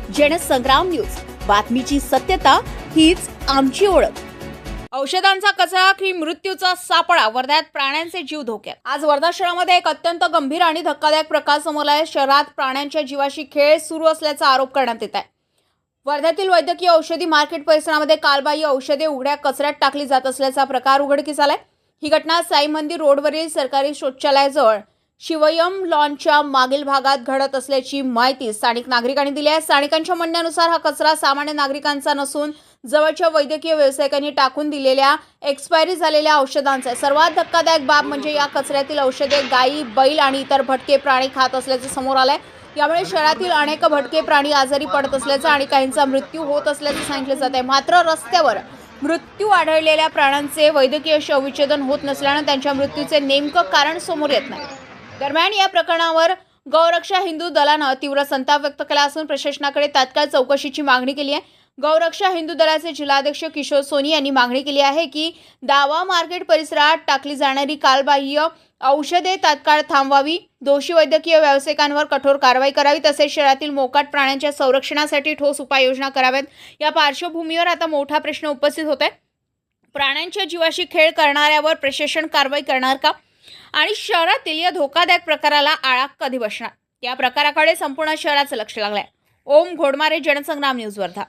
Jansangram news, बातमीची सत्यता हीच आमची ओळख। औषधांचा कचरा की मृत्यूचा सापळा, वर्ध्यात प्राण्यांचे जीव धोक्यात। आज वर्धा शहरामध्ये एक अत्यंत गंभीर आणि धक्कादायक प्रकार समोर आला आहे। शहरात प्राण्यांच्या जीवाशी खेळ सुरू असल्याचा आरोप करण्यात येत आहे। वर्ध्यातील वैद्यकीय औषधी मार्केट परिसरामध्ये कालबाह्य औषधे उघड्या कचऱ्यात टाकली जात असल्याचा प्रकार उघडकीस आलाय। ही घटना साई मंदिर रोडवरील सरकारी शौचालयाजवळ शिवयम लॉनच्या मागील भागात घडत असल्याची माहिती स्थानिक नागरिकांनी दिली आहे। स्थानिकांच्या म्हणण्यानुसार हा कचरा सामान्य नागरिकांचा नसून जवळच्या वैद्यकीय व्यावसायिकांनी टाकून दिलेल्या एक्सपायरी झालेल्या औषधांचा आहे। सर्वात धक्कादायक बाब म्हणजे या कचऱ्यातील औषधे गायी, बैल आणि इतर भटके प्राणी खात असल्याचे समोर आलंय। यामुळे शहरातील अनेक भटके प्राणी आजारी पडत असल्याचं आणि काहींचा मृत्यू होत असल्याचं सांगितलं जात आहे। मात्र रस्त्यावर मृत्यू आढळलेल्या प्राण्यांचे वैद्यकीय शवविच्छेदन होत नसल्याने त्यांच्या मृत्यूचे नेमकं कारण समोर येत नाही। दरम्यान या प्रकरणावर गौरक्षा हिंदू दलानं तीव्र संताप व्यक्त केला असून प्रशासनाकडे तात्काळ चौकशीची मागणी केली आहे। गौरक्षा हिंदू दलाचे जिल्हाध्यक्ष किशोर सोनी यांनी मागणी केली आहे की दावा मार्केट परिसरात टाकली जाणारी कालबाह्य औषधे तात्काळ थांबवावी, दोषी वैद्यकीय व्यावसायिकांवर कठोर कारवाई करावी, तसेच शहरातील मोकाट प्राण्यांच्या संरक्षणासाठी ठोस उपाययोजना कराव्यात। या पार्श्वभूमीवर आता मोठा प्रश्न उपस्थित होत आहे, प्राण्यांच्या जीवाशी खेळ करणाऱ्यावर प्रशासन कारवाई करणार का आणि शहरातील या धोकादायक प्रकाराला आळा कधी बसणार, या प्रकाराकडे संपूर्ण शहराचं लक्ष लागलंय। ओम घोडमारे, जनसंग्राम न्यूज, वर्धा।